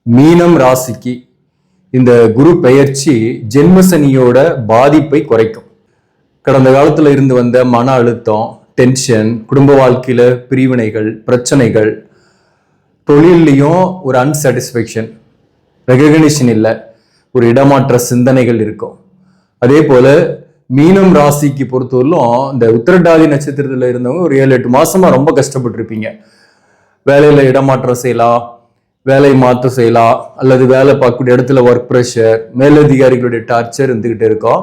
மீனம் ராசிக்கு இந்த குரு பெயர்ச்சி ஜென்மசனியோட பாதிப்பை குறைக்கும். கடந்த காலத்துல இருந்து வந்த மன அழுத்தம், டென்ஷன், குடும்ப வாழ்க்கையில பிரிவினைகள், பிரச்சனைகள், தொழிலையும் ஒரு அன்சாட்டிஸ்ஃபேக்ஷன், ரெகக்னிஷன் இல்லை, ஒரு இடமாற்ற சிந்தனைகள் இருக்கும். அதே போல மீனம் ராசிக்கு பொறுத்தவரையிலும் இந்த உத்திரட்டாதி நட்சத்திரத்துல இருந்தவங்க ஒரு 7-8 மாசமா ரொம்ப கஷ்டப்பட்டு இருப்பீங்க. வேலையில இடமாற்றம் செய்யலாம், வேலை மாற்றம் செய்யலாம், அல்லது வேலை பார்க்கக்கூடிய இடத்துல ஒர்க் ப்ரெஷர், மேலதிகாரிகளுடைய டார்ச்சர் இருந்துகிட்டு இருக்கோம்.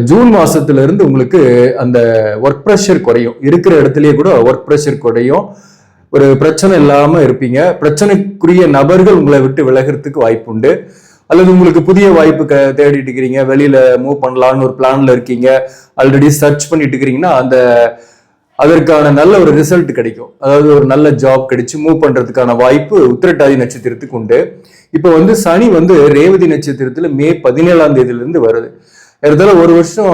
ஜூன் மாசத்துல இருந்து உங்களுக்கு அந்த ஒர்க் ப்ரெஷர் குறையும். இருக்கிற இடத்துலயே கூட ஒர்க் ப்ரெஷர் குறையும். ஒரு பிரச்சனை இல்லாம இருப்பீங்க. பிரச்சனைக்குரிய நபர்கள் உங்களை விட்டு விலகிறதுக்கு வாய்ப்பு உண்டு. அல்லது உங்களுக்கு புதிய வாய்ப்பு தேடிட்டு இருக்கிறீங்க, வெளியில மூவ் பண்ணலான்னு ஒரு பிளான்ல இருக்கீங்க, ஆல்ரெடி சர்ச் பண்ணிட்டு இருக்கிறீங்கன்னா அதற்கான நல்ல ஒரு ரிசல்ட் கிடைக்கும். அதாவது ஒரு நல்ல ஜாப் கிடைச்சு மூவ் பண்றதுக்கான வாய்ப்பு உத்திரட்டாதி நட்சத்திரத்துக்கு உண்டு. இப்ப சனி ரேவதி நட்சத்திரத்துல மே 17ஆம் தேதியிலிருந்து வருது. இடத்துல ஒரு வருஷம்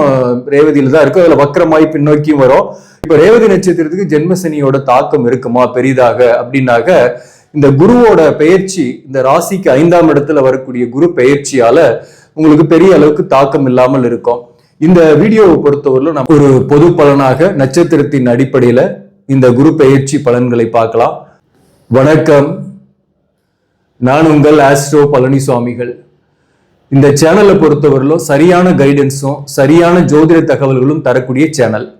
ரேவதியில தான் இருக்கும். அதுல வக்கரமாய் பின்னோக்கியும் வரும். இப்ப ரேவதி நட்சத்திரத்துக்கு ஜென்மசனியோட தாக்கம் இருக்குமா பெரிதாக அப்படின்னாக்க, இந்த குருவோட பெயர்ச்சி, இந்த ராசிக்கு 5ஆம் இடத்துல வரக்கூடிய குரு பெயர்ச்சியால உங்களுக்கு பெரிய அளவுக்கு தாக்கம் இல்லாமல் இருக்கும். இந்த வீடியோவை பொறுத்தவரையிலும் நம்ம ஒரு பொது பலனாக நட்சத்திரத்தின் அடிப்படையில இந்த குரு பெயர்ச்சி பலன்களை பார்க்கலாம். வணக்கம், நான் உங்கள் ஆஸ்ட்ரோ பழனிசாமிகள். இந்த சேனலை பொறுத்தவரையிலும் சரியான கைடன்ஸும் சரியான ஜோதிட தகவல்களும் தரக்கூடிய சேனல்.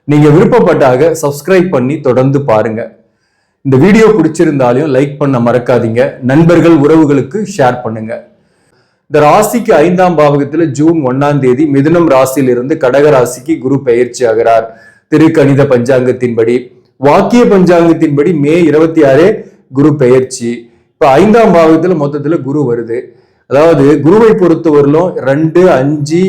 நீங்க விருப்பப்பட்டாக சப்ஸ்கிரைப் பண்ணி தொடர்ந்து பாருங்க. இந்த வீடியோ பிடிச்சிருந்தாலையும் லைக் பண்ண மறக்காதீங்க. நண்பர்கள் உறவுகளுக்கு ஷேர் பண்ணுங்க. இந்த ராசிக்கு 5ஆம் பாவகத்துல ஜூன் 1ஆம் தேதி மிதுனம் ராசியிலிருந்து கடக ராசிக்கு குரு பெயர்ச்சி ஆகிறார். திருக்கணித பஞ்சாங்கத்தின்படி, வாக்கிய பஞ்சாங்கத்தின்படி மே 26 குரு பெயர்ச்சி. இப்ப 5ஆம் பாவகத்துல மொத்தத்துல குரு வருது. அதாவது குருவை பொறுத்தவரையிலும் 2, 5,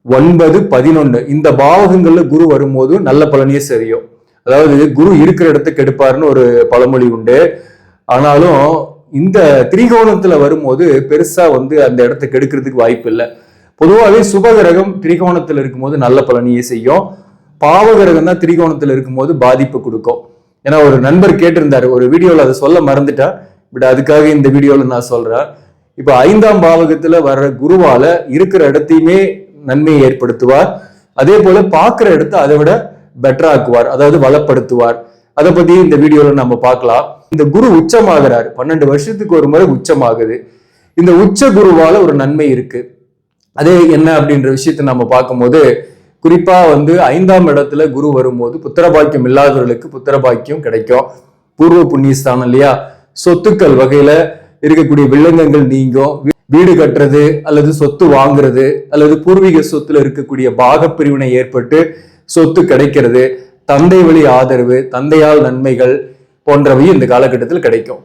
9, 11 இந்த பாவகங்கள்ல குரு வரும்போது நல்ல பலனையே செய்யும். அதாவது குரு இருக்கிற இடத்துக்கு எடுப்பாருன்னு ஒரு பழமொழி உண்டு. ஆனாலும் இந்த திரிகோணத்துல வரும்போது பெருசா அந்த இடத்துக்கு எடுக்கிறதுக்கு வாய்ப்பு இல்லை. பொதுவாகவே சுபகிரகம் திரிகோணத்துல இருக்கும்போது நல்ல பலனையே செய்யும். பாவகிரகம் தான் திரிகோணத்துல இருக்கும்போது பாதிப்பு கொடுக்கும். ஏன்னா ஒரு நண்பர் கேட்டிருந்தாரு, ஒரு வீடியோல அதை சொல்ல மறந்துட்டா, பட் அதுக்காக இந்த வீடியோல நான் சொல்றேன். இப்ப 5ஆம் பாவகத்துல வர்ற குருவால இருக்கிற இடத்தையுமே நன்மையை ஏற்படுத்துவார். அதே போல பார்க்கிற இடத்த அதை விட பெட்டரா ஆக்குவார், அதாவது வளப்படுத்துவார். அதை பத்தி இந்த வீடியோல நம்ம பார்க்கலாம். இந்த குரு உச்சமாகிறார். 12 வருஷத்துக்கு ஒரு முறை உச்சமாகுது. இந்த உச்ச குருவால ஒரு நன்மை இருக்கு. அதே என்ன அப்படின்ற விஷயத்த நம்ம பார்க்கும்போது, குறிப்பா 5ஆம் இடத்துல குரு வரும்போது புத்திரபாக்கியம் இல்லாதவர்களுக்கு புத்திரபாக்கியம் கிடைக்கும். பூர்வ புண்ணியஸ்தானம் இல்லையா, சொத்துக்கள் வகையில இருக்கக்கூடிய வில்லங்கங்கள் நீங்கும். வீடு கட்டுறது அல்லது சொத்து வாங்குறது அல்லது பூர்வீக சொத்துல இருக்கக்கூடிய பாக பிரிவினை ஏற்பட்டு சொத்து கிடைக்கிறது, தந்தை வழி ஆதரவு, தந்தையால் நன்மைகள் போன்றவை இந்த காலகட்டத்தில் கிடைக்கும்.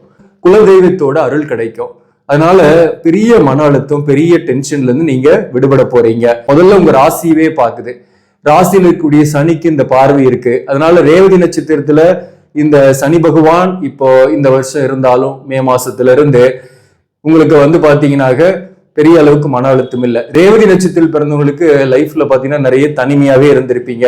குலதெய்வத்தோட அருள் கிடைக்கும். அதனால பெரிய மன அழுத்தம், பெரிய டென்ஷன்ல இருந்து நீங்க விடுபட போறீங்க. முதல்ல உங்க ராசியவே பாக்குது. ராசியில் இருக்கக்கூடிய சனிக்கு இந்த பார்வை இருக்கு. அதனால ரேவதி நட்சத்திரத்துல இந்த சனி பகவான் இப்போ இந்த வருஷம் இருந்தாலும் மே மாசத்துல இருந்து உங்களுக்கு பாத்தீங்கன்னாக்க பெரிய அளவுக்கு மன அழுத்தம் இல்லை. ரேவதி நட்சத்திரத்தில் பிறந்தவங்களுக்கு லைஃப்ல பாத்தீங்கன்னா நிறைய தனிமையாவே இருந்திருப்பீங்க.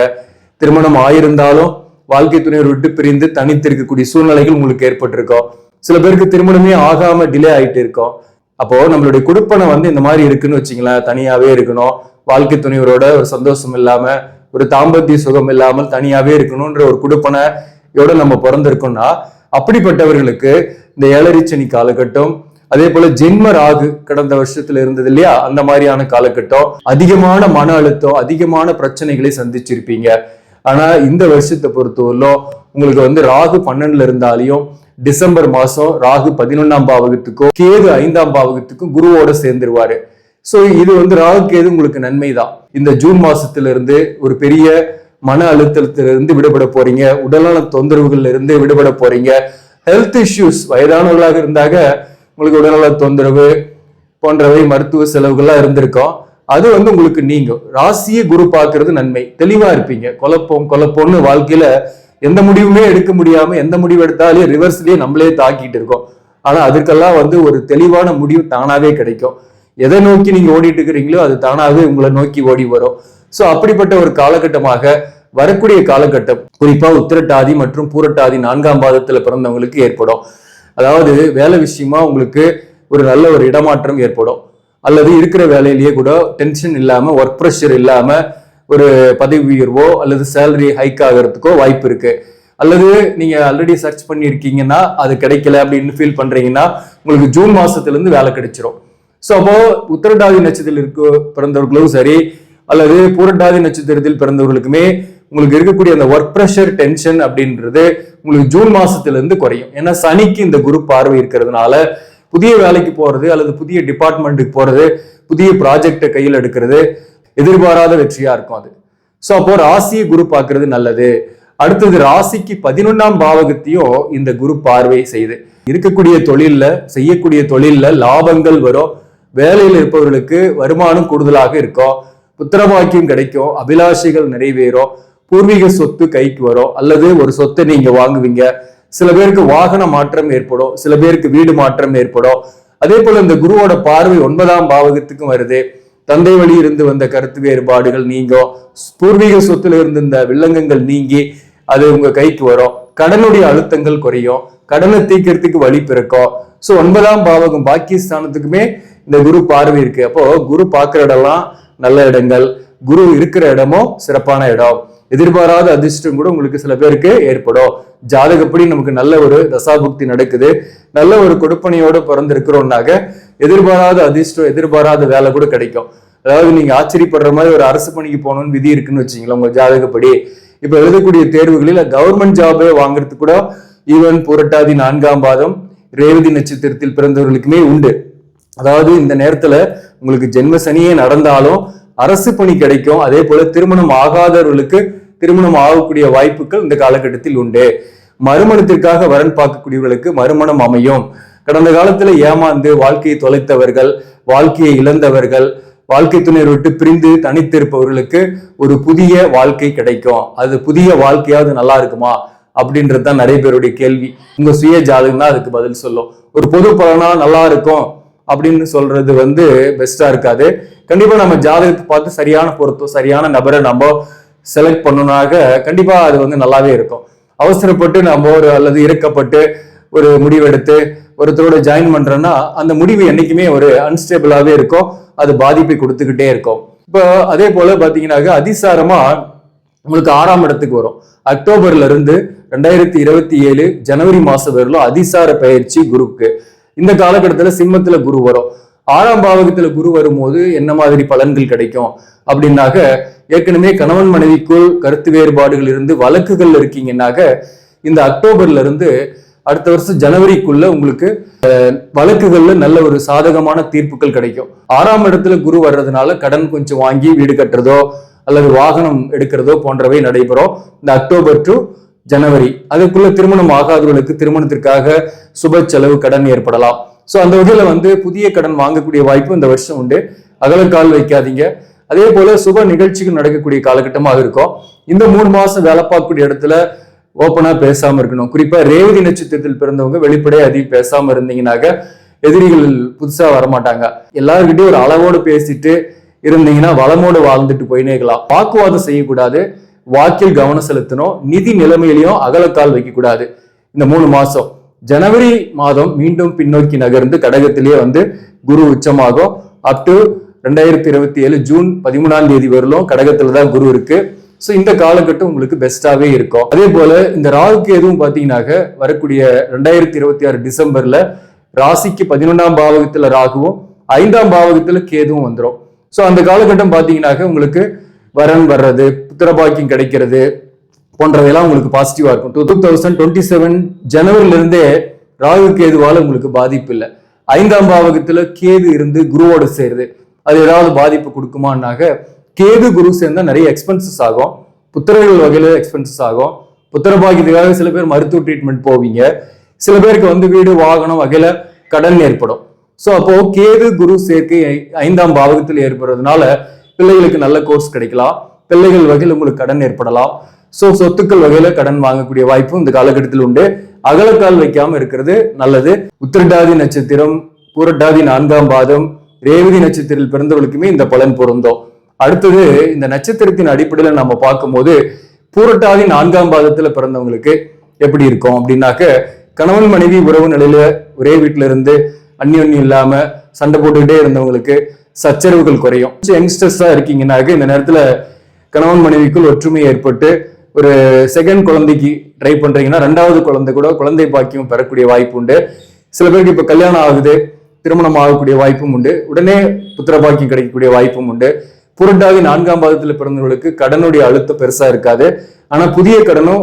திருமணம் ஆயிருந்தாலும் வாழ்க்கை துணையர் விட்டு பிரிந்து தனித்து இருக்கக்கூடிய சூழ்நிலைகள் உங்களுக்கு ஏற்பட்டிருக்கும். சில பேருக்கு திருமணமே ஆகாம டிலே ஆயிட்டு இருக்கும். அப்போ நம்மளுடைய குடுப்பனை இந்த மாதிரி இருக்குன்னு வச்சுங்களேன், தனியாவே இருக்கணும், வாழ்க்கை துணையரோட ஒரு சந்தோஷம் இல்லாம, ஒரு தாம்பத்திய சுகம் இல்லாமல் தனியாவே இருக்கணும்ன்ற ஒரு குடுப்பனை நம்ம பிறந்திருக்கோம்னா, அப்படிப்பட்டவர்களுக்கு இந்த 7 சனி காலகட்டம், அதே போல ஜென்ம ராகு கடந்த வருஷத்துல இருந்தது இல்லையா, அந்த மாதிரியான காலகட்டம், அதிகமான மன அழுத்தம், அதிகமான பிரச்சனைகளை சந்திச்சிருப்பீங்க. ஆனா இந்த வருஷத்தை பொறுத்தவரையிலும் உங்களுக்கு ராகு 12ல இருந்தாலையும் டிசம்பர் மாசம் ராகு 11ஆம் பாவகத்துக்கும் கேது 5ஆம் பாவகத்துக்கும் குருவோட சேர்ந்துருவாரு. சோ இது ராகு கேது உங்களுக்கு நன்மைதான். இந்த ஜூன் மாசத்துல இருந்து ஒரு பெரிய மன அழுத்தத்திலிருந்து விடுபட போறீங்க. உடல்நல தொந்தரவுகள்ல இருந்து விடுபட போறீங்க. ஹெல்த் இஷ்யூஸ், வயதானவர்களாக இருந்தாக உங்களுக்கு உடல்நல தொந்தரவு போன்றவை மருத்துவ செலவுகள்லாம் இருந்திருக்கும். அது உங்களுக்கு நீங்கும். ராசியை குரு பார்க்கறது நன்மை. தெளிவா இருப்பீங்க. குழப்பம்னு வாழ்க்கையில எந்த முடிவுமே எடுக்க முடியாம, எந்த முடிவு எடுத்தாலும் ரிவர்ஸ்லயே நம்மளே தாக்கிட்டு இருக்கோம். ஆனா அதுக்கெல்லாம் ஒரு தெளிவான முடிவு தானாவே கிடைக்கும். எதை நோக்கி நீங்க ஓடிட்டு இருக்கிறீங்களோ அது தானாவே உங்களை நோக்கி ஓடி வரும். சோ அப்படிப்பட்ட ஒரு காலகட்டமாக வரக்கூடிய காலகட்டம் குறிப்பா உத்திரட்டாதி மற்றும் பூரட்டாதி 4ஆம் பாதத்துல பிறந்தவங்களுக்கு ஏற்படும். அதாவது வேலை விஷயமா உங்களுக்கு ஒரு நல்ல ஒரு இடமாற்றம் ஏற்படும், அல்லது இருக்கிற வேலையிலேயே கூட டென்ஷன் இல்லாம, ஒர்க் ப்ரெஷர் இல்லாம ஒரு பதவி உயர்வோ அல்லது சேலரி ஹைக் ஆகிறதுக்கோ வாய்ப்பு இருக்கு. அல்லது நீங்க ஆல்ரெடி சர்ச் பண்ணியிருக்கீங்கன்னா அது கிடைக்கல அப்படின்னு ஃபீல் பண்றீங்கன்னா உங்களுக்கு ஜூன் மாசத்துல இருந்து வேலை கிடைச்சிரும். ஸோ அப்போ உத்திரட்டாதி நட்சத்திரத்தில் பிறந்தவர்களும் சரி அல்லது பூரட்டாதி நட்சத்திரத்தில் பிறந்தவர்களுக்குமே உங்களுக்கு இருக்கக்கூடிய அந்த ஒர்க் ப்ரெஷர் டென்ஷன் அப்படின்றது உங்களுக்கு ஜூன் மாசத்துல இருந்து குறையும். ஏன்னா சனிக்கு இந்த குரு பார்வை இருக்கிறதுனால புதிய வேலைக்கு போறது அல்லது புதிய டிபார்ட்மெண்ட்டுக்கு போறது, புதிய ப்ராஜெக்டை கையில் எடுக்கிறது எதிர்பாராத வெற்றியா இருக்கும் அது. ஸோ அப்போ ராசியை குரு பார்க்கறது நல்லது. அடுத்தது ராசிக்கு 11ஆம் பாவகத்தையும் இந்த குரு பார்வை செய்து இருக்கக்கூடிய தொழில்ல, செய்யக்கூடிய தொழில்ல லாபங்கள் வரும், வேலையில் இருப்பவர்களுக்கு வருமானம் கூடுதலாக இருக்கும், புத்திரபாக்கியம் கிடைக்கும், அபிலாஷைகள் நிறைவேறும், பூர்வீக சொத்து கைக்கு வரும், அல்லது ஒரு சொத்தை நீங்க வாங்குவீங்க. சில பேருக்கு வாகன மாற்றம் ஏற்படும், சில பேருக்கு வீடு மாற்றம் ஏற்படும். அதே போல இந்த குருவோட பார்வை 9ஆம் பாவகத்துக்கும் வருது. தந்தை வழி இருந்து வந்த கருத்து வேறுபாடுகள் நீங்கும், பூர்வீக சொத்துல இருந்து இந்த வில்லங்கங்கள் நீங்கி அது உங்க கைக்கு வரும், கடனுடைய அழுத்தங்கள் குறையும், கடனை தீர்க்கிறதுக்கு வழி பிறக்கும். ஸோ 9ஆம் பாவகம் பாக்கியஸ்தானத்துக்குமே இந்த குரு பார்வை இருக்கு. அப்போ குரு பார்க்குற இடம்லாம் நல்ல இடங்கள், குரு இருக்கிற இடமும் சிறப்பான இடம். எதிர்பாராத அதிர்ஷ்டம் கூட உங்களுக்கு சில பேருக்கு ஏற்படும். ஜாதகப்படி நமக்கு நல்ல ஒரு தசாபுக்தி நடக்குது, நல்ல ஒரு கொடுப்பனையோட பிறந்திருக்கிறோம்னாக்க எதிர்பாராத அதிர்ஷ்டம், எதிர்பாராத வேலை கூட கிடைக்கும். அதாவது நீங்க ஆச்சரியப்படுற மாதிரி ஒரு அரசு பணிக்கு போகணும்னு விதி இருக்குன்னு வச்சுங்களேன் உங்க ஜாதகப்படி. இப்ப எழுதக்கூடிய தேர்வுகளில் கவர்மெண்ட் ஜாபே வாங்குறதுக்கு கூட ஈவன் புரட்டாதி 4ஆம் பாதம் ரேவதி நட்சத்திரத்தில் பிறந்தவர்களுக்குமே உண்டு. அதாவது இந்த நேரத்துல உங்களுக்கு ஜென்ம சனியே நடந்தாலும் அரசு பணி கிடைக்கும். அதே போல திருமணம் ஆகாதவர்களுக்கு திருமணம் ஆகக்கூடிய வாய்ப்புகள் இந்த காலகட்டத்தில் உண்டு. மறுமணத்திற்காக வரன் பார்க்கக்கூடியவர்களுக்கு மறுமணம் அமையும். கடந்த காலத்துல ஏமாந்து வாழ்க்கையை தொலைத்தவர்கள், வாழ்க்கையை இழந்தவர்கள், வாழ்க்கை துணையை விட்டு பிரிந்து தனித்திருப்பவர்களுக்கு ஒரு புதிய வாழ்க்கை கிடைக்கும். அது புதிய வாழ்க்கையாவது நல்லா இருக்குமா அப்படின்றதுதான் நிறைய பேருடைய கேள்வி. உங்க சுய ஜாதகம் தான் அதுக்கு பதில் சொல்லும். ஒரு பொது பலனா நல்லா இருக்கும் அப்படின்னு சொல்றது பெஸ்டா இருக்காது. கண்டிப்பா நம்ம ஜாதகத்தை பார்த்து சரியான பொருத்தம், சரியான நபரை நம்ம செலக்ட் பண்ணனாக கண்டிப்பா அது நல்லாவே இருக்கும். அவசரப்பட்டு நம்ம அல்லது இறக்கப்பட்டு ஒரு முடிவெடுத்து ஒருத்தரோட ஜாயின் பண்றோம்னா அந்த முடிவு என்னைக்குமே ஒரு அன்ஸ்டேபிளாவே இருக்கும், அது பாதிப்பை கொடுத்துக்கிட்டே இருக்கும். இப்போ அதே போல பாத்தீங்கன்னாக்க அதிசாரமா உங்களுக்கு 6ஆம் இடத்துக்கு வரும். அக்டோபர்ல இருந்து 2027 ஜனவரி மாசம் வரலும் அதிசார பயிற்சி குருக்கு. இந்த காலகட்டத்துல சிம்மத்துல குரு வரும். 6ஆம் பாவகத்துல குரு வரும்போது என்ன மாதிரி பலன்கள் கிடைக்கும் அப்படின்னாக்க, ஏற்கனவே கணவன் மனைவிக்குள் கருத்து வேறுபாடுகள் இருந்து வழக்குகள் இருக்கீங்கன்னாக்க இந்த அக்டோபர்ல இருந்து அடுத்த வருஷம் ஜனவரிக்குள்ள உங்களுக்கு வழக்குகள்ல நல்ல ஒரு சாதகமான தீர்ப்புகள் கிடைக்கும். 6ஆம் இடத்துல குரு வர்றதுனால கடன் கொஞ்சம் வாங்கி வீடு கட்டுறதோ அல்லது வாகனம் எடுக்கிறதோ போன்றவை நடைபெறும் இந்த அக்டோபர் டு ஜனவரி. அதுக்குள்ள திருமணம் ஆகாதவர்களுக்கு திருமணத்திற்காக சுப செலவு கடன் ஏற்படலாம். ஸோ அந்த வகையில புதிய கடன் வாங்கக்கூடிய வாய்ப்பு இந்த வருஷம் உண்டு. அகலக்கால் வைக்காதீங்க. அதே போல சுப நிகழ்ச்சிகள் நடக்கக்கூடிய காலகட்டமாக இருக்கும். இந்த 3 மாசம் வேலை பார்க்கக்கூடிய இடத்துல ஓப்பனா பேசாம இருக்கணும். குறிப்பா ரேவதி நட்சத்திரத்தில் பிறந்தவங்க வெளிப்படையா அதிகம் பேசாம இருந்தீங்கன்னாக்க எதிரிகள் புதுசா வரமாட்டாங்க. எல்லாருக்கிட்டையும் ஒரு அளவோடு பேசிட்டு இருந்தீங்கன்னா வளமோடு வாழ்ந்துட்டு போயினேக்கலாம். வாக்குவாதம் செய்யக்கூடாது, வாக்கில் கவனம் செலுத்தணும், நிதி நிலைமையிலையும் அகலக்கால் வைக்க கூடாது. இந்த 3 மாசம் ஜனவரி மாதம் மீண்டும் பின்னோக்கி நகர்ந்து கடகத்திலேயே குரு உச்சமாகும். அப் டு 2027 ஜூன் 13ஆம் தேதி வரலும் கடகத்துல தான் குரு இருக்கு. ஸோ இந்த காலகட்டம் உங்களுக்கு பெஸ்டாவே இருக்கும். அதே போல இந்த ராகுக்கு எதுவும் பாத்தீங்கன்னாக்க வரக்கூடிய 2026 டிசம்பர்ல ராசிக்கு 11ஆம் பாவகத்துல ராகுவும் 5ஆம் பாவகத்துல கேதுவும் வந்துடும். ஸோ அந்த காலகட்டம் பாத்தீங்கன்னாக்க உங்களுக்கு வரன் வர்றது, புத்திரபாக்கியம் கிடைக்கிறது போன்றவையெல்லாம் உங்களுக்கு பாசிட்டிவா இருக்கும். 2027 ஜனவரில இருந்தே ராகு கேதுவால உங்களுக்கு பாதிப்பு இல்லை. 5ஆம் பாவகத்துல கேது இருந்து குருவோட சேருது, அது ஏதாவது பாதிப்பு கொடுக்குமான்னாக்க கேது குரு சேர்ந்தா நிறைய எக்ஸ்பென்சஸ் ஆகும், புத்திரர்கள் வகையில எக்ஸ்பென்சஸ் ஆகும். புத்திரபாக்கியத்துக்காக சில பேர் மருத்துவ ட்ரீட்மெண்ட் போவீங்க, சில பேருக்கு வீடு வாகனம் வகையில கடன் ஏற்படும். ஸோ அப்போ கேது குரு சேர்க்கை 5ஆம் பாவகத்தில் ஏற்படுறதுனால பிள்ளைகளுக்கு நல்ல கோர்ஸ் கிடைக்கலாம், பிள்ளைகள் வகையில் உங்களுக்கு கடன் ஏற்படலாம். ஸோ சொத்துக்கள் வகையில கடன் வாங்கக்கூடிய வாய்ப்பும் இந்த காலகட்டத்தில் உண்டு. அகலக்கால் வைக்காம இருக்கிறது நல்லது. உத்திரட்டாதி நட்சத்திரம், பூரட்டாதி 4ஆம் பாதம், ரேவதி நட்சத்திரத்தில் பிறந்தவர்களுக்குமே இந்த பலன் பொருந்தும். அடுத்தது இந்த நட்சத்திரத்தின் அடிப்படையில நம்ம பார்க்கும்போது பூரட்டாதி 4ஆம் பாதத்துல பிறந்தவங்களுக்கு எப்படி இருக்கும் அப்படின்னாக்க, கணவன் மனைவி உறவு நிலையில ஒரே வீட்டுல இருந்து அந்யோன்யம் இல்லாம சண்டை போட்டுக்கிட்டே இருந்தவங்களுக்கு சச்சரவுகள் குறையும். யங்ஸ்டர்ஸா இருக்கீங்கன்னாக்க இந்த நேரத்துல கணவன் மனைவிக்குள் ஒற்றுமை ஏற்பட்டு ஒரு செகண்ட் குழந்தைக்கு ட்ரை பண்றீங்கன்னா ரெண்டாவது குழந்தை கூட குழந்தை பாக்கியம் பெறக்கூடிய வாய்ப்பு உண்டு. சில பேருக்கு இப்ப கல்யாணம் ஆகுது, திருமணம் ஆகக்கூடிய வாய்ப்பும் உண்டு. உடனே புத்திர பாக்கியம் கிடைக்கக்கூடிய வாய்ப்பும் உண்டு. புரட்டாதி 4ஆம் பாதத்துல பிறந்தவர்களுக்கு கடனுடைய அழுத்தம் பெருசா இருக்காது. ஆனா புதிய கடனும்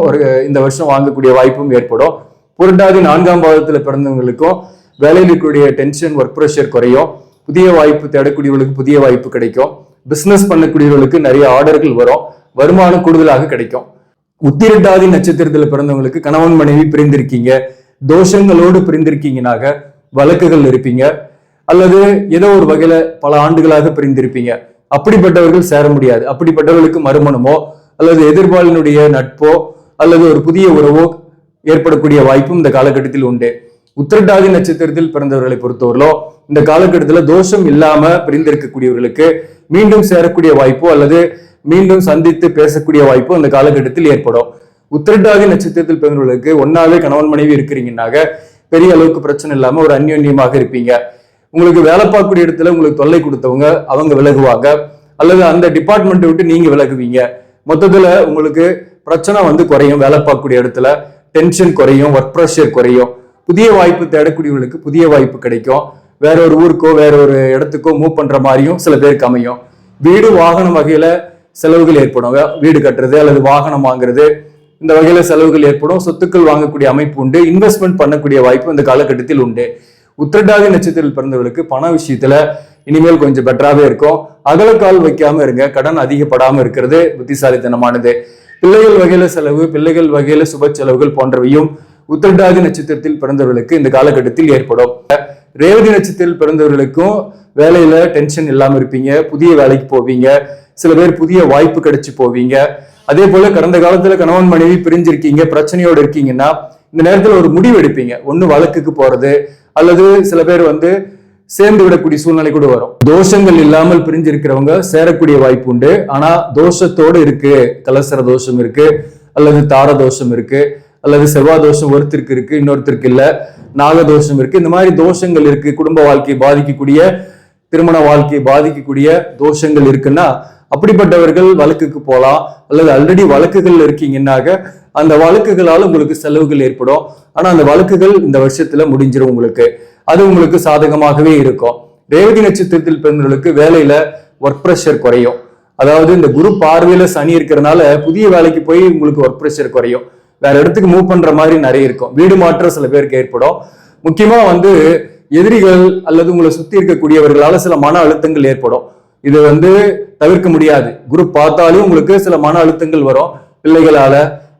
இந்த வருஷம் வாங்கக்கூடிய வாய்ப்பும் ஏற்படும். புரட்டாதி 4ஆம் பாதத்துல பிறந்தவங்களுக்கும் வேலையில் இருக்கக்கூடிய டென்ஷன், ஒர்க் ப்ரெஷர் குறையும். புதிய வாய்ப்பு தேடக்கூடியவர்களுக்கு புதிய வாய்ப்பு கிடைக்கும். பிசினஸ் பண்ணக்கூடியவர்களுக்கு நிறைய ஆர்டர்கள் வரும். வருமானம் கூடுதலாக கிடைக்கும். உத்திரட்டாதி நட்சத்திரத்துல பிறந்தவங்களுக்கு கணவன் மனைவி பிரிந்திருக்கீங்க, தோஷங்களோடு பிரிந்திருக்கீங்கனாக வழக்குகள் இருப்பீங்க, அல்லது ஏதோ ஒரு வகையில பல ஆண்டுகளாக பிரிந்திருப்பீங்க. அப்படிப்பட்டவர்கள் சேர முடியாது. அப்படிப்பட்டவர்களுக்கு மறுமணமோ அல்லது எதிர்பாலினுடைய நட்போ அல்லது ஒரு புதிய உறவோ ஏற்படக்கூடிய வாய்ப்பும் இந்த காலகட்டத்தில் உண்டு. உத்திரட்டாதி நட்சத்திரத்தில் பிறந்தவர்களை பொறுத்தவரையிலோ இந்த காலகட்டத்தில் தோஷம் இல்லாம பிரிந்திருக்கக்கூடியவர்களுக்கு மீண்டும் சேரக்கூடிய வாய்ப்போ அல்லது மீண்டும் சந்தித்து பேசக்கூடிய வாய்ப்போ இந்த காலகட்டத்தில் ஏற்படும். உத்திரட்டாதி நட்சத்திரத்தில் பிறந்தவர்களுக்கு ஒன்னாவே கணவன் மனைவி இருக்கிறீங்கன்னாக பெரிய அளவுக்கு பிரச்சனை இல்லாம ஒரு அந்யோன்யமாக இருப்பீங்க. உங்களுக்கு வேலை பார்க்கக்கூடிய இடத்துல உங்களுக்கு தொல்லை கொடுத்தவங்க அவங்க விலகுவாங்க, அல்லது அந்த டிபார்ட்மெண்ட்டை விட்டு நீங்க விலகுவீங்க. மொத்தத்துல உங்களுக்கு பிரச்சனை குறையும். வேலை பார்க்கக்கூடிய இடத்துல டென்ஷன் குறையும், ஒர்க் ப்ரெஷர் குறையும். புதிய வாய்ப்பு தேடக்கூடியவர்களுக்கு புதிய வாய்ப்பு கிடைக்கும். வேற ஒரு ஊருக்கோ வேற ஒரு இடத்துக்கோ மூவ் பண்ற மாதிரியும் சில பேருக்கு அமையும். வீடு வாகனம் வகையில செலவுகள் ஏற்படும். வீடு கட்டுறது அல்லது வாகனம் வாங்குறது இந்த வகையில செலவுகள் ஏற்படும். சொத்துக்கள் வாங்கக்கூடிய அமைப்பு உண்டு. இன்வெஸ்ட்மெண்ட் பண்ணக்கூடிய வாய்ப்பு இந்த காலகட்டத்தில் உண்டு. உத்திரட்டாதி நட்சத்திரத்தில் பிறந்தவர்களுக்கு பண விஷயத்துல இனிமேல் கொஞ்சம் பெட்டராகவே இருக்கும். அகலக்கால் வைக்காம இருங்க. கடன் அதிகப்படாம இருக்கிறது புத்திசாலித்தனமானது. பிள்ளைகள் வகையில செலவு, பிள்ளைகள் வகையில சுப செலவுகள் போன்றவையும் உத்திரட்டாதி நட்சத்திரத்தில் பிறந்தவர்களுக்கு இந்த காலகட்டத்தில் ஏற்படும். ரேவதி நட்சத்திரத்தில் பிறந்தவர்களுக்கும் வேலையில டென்ஷன் இல்லாம இருப்பீங்க. புதிய வேலைக்கு போவீங்க. சில பேர் புதிய வாய்ப்பு கிடைச்சு போவீங்க. அதே போல கடந்த காலத்துல கணவன் மனைவி பிரிஞ்சிருக்கீங்க, பிரச்சனையோடு இருக்கீங்கன்னா இந்த நேரத்துல ஒரு முடிவு எடுப்பீங்க. ஒண்ணு வழக்குக்கு போறது அல்லது சில பேர் சேர்ந்து விடக்கூடிய சூழ்நிலை கூட வரும். தோஷங்கள் இல்லாமல் பிரிஞ்சிருக்கிறவங்க சேரக்கூடிய வாய்ப்பு உண்டு. ஆனா தோஷத்தோடு இருக்கு, கலசர தோஷம் இருக்கு, அல்லது தார தோஷம் இருக்கு, அல்லது செவ்வாய் தோஷம் ஒருத்தருக்கு இருக்கு, இன்னொருத்தருக்கு இல்ல, நாகதோஷம் இருக்கு. இந்த மாதிரி தோஷங்கள் இருக்கு. குடும்ப வாழ்க்கையை பாதிக்கக்கூடிய, திருமண வாழ்க்கையை பாதிக்கக்கூடிய தோஷங்கள் இருக்குன்னா அப்படிப்பட்டவர்கள் வழக்குக்கு போகலாம். அல்லது ஆல்ரெடி வழக்குகள் இருக்கீங்கன்னாக்க அந்த வழக்குகளால் உங்களுக்கு செலவுகள் ஏற்படும். ஆனா அந்த வழக்குகள் இந்த வருஷத்துல முடிஞ்சிடும். உங்களுக்கு அது உங்களுக்கு சாதகமாகவே இருக்கும். ரேவதி நட்சத்திரத்தில் பிறந்தவர்களுக்கு வேலையில ஒர்க் ப்ரெஷர் குறையும். அதாவது இந்த குரு பார்வையில சனி இருக்கிறதுனால புதிய வேலைக்கு போய் உங்களுக்கு ஒர்க் ப்ரெஷர் குறையும். வேற இடத்துக்கு மூவ் பண்ற மாதிரி நிறைய இருக்கும். வீடு மாற்றம் சில பேருக்கு ஏற்படும். முக்கியமா எதிரிகள் அல்லது உங்களை சுத்தி இருக்கக்கூடியவர்களால சில மன அழுத்தங்கள் ஏற்படும். இது தவிர்க்க முடியாது. குரு பார்த்தாலும் உங்களுக்கு சில மன அழுத்தங்கள் வரும். பிள்ளைகளால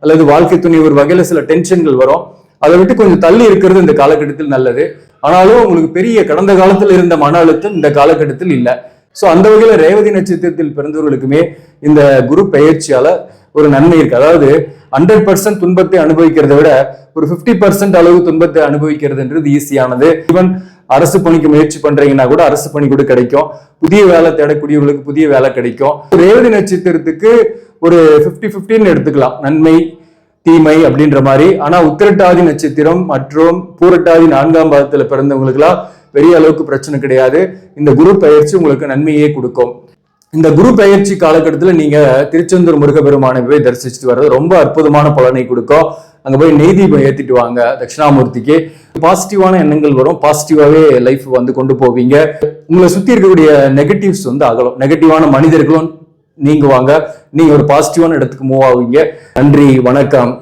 அல்லது வாழ்க்கை துணை ஒரு வகையில சில டென்ஷன்கள் வரும். அதை விட்டு கொஞ்சம் தள்ளி இருக்கிறது இந்த காலகட்டத்தில் நல்லது. ஆனாலும் உங்களுக்கு பெரிய கடந்த காலத்தில் இருந்த மன அழுத்தம் இந்த காலகட்டத்தில் இல்லை. சோ அந்த வகையில ரேவதி நட்சத்திரத்தில் பிறந்தவர்களுக்குமே இந்த குரு பெயர்ச்சியால ஒரு நன்மை இருக்கு. அதாவது 100% துன்பத்தை அனுபவிக்கிறதை விட ஒரு 50% அளவு துன்பத்தை அனுபவிக்கிறதுன்றது ஈஸியானது. ஈவன் அரசு பணிக்கு முயற்சி பண்றீங்கன்னா கூட அரசு பணி கூட கிடைக்கும். புதிய வேலை தேடக்கூடியவர்களுக்கு புதிய வேலை கிடைக்கும். ரேவதி நட்சத்திரத்துக்கு ஒரு 50-50 எடுத்துக்கலாம், நன்மை தீமை அப்படின்ற மாதிரி. ஆனா உத்திரட்டாதி நட்சத்திரம் மற்றும் பூரட்டாதி 4ஆம் பாதத்துல பிறந்தவங்களுக்கு எல்லாம் பெரிய அளவுக்கு பிரச்சனை கிடையாது. இந்த குரு பெயர்ச்சி உங்களுக்கு நன்மையே கொடுக்கும். இந்த குரு பெயர்ச்சி காலகட்டத்துல நீங்க திருச்செந்தூர் முருகப்பெருமானை போய் தரிசிச்சுட்டு வர்றது ரொம்ப அற்புதமான பலனை கொடுக்கும். அங்க போய் நெய் தீபம் ஏத்திட்டு வாங்க தட்சிணாமூர்த்திக்கு. பாசிட்டிவான எண்ணங்கள் வரும். பாசிட்டிவாவே லைஃப் கொண்டு போவீங்க. உங்களை சுத்தி இருக்கக்கூடிய நெகட்டிவ்ஸ் அகலும். நெகட்டிவான மனிதர்களும் நீங்குவாங்க. நீங்க ஒரு பாசிட்டிவான இடத்துக்கு மூவ் ஆவீங்க. நன்றி, வணக்கம்.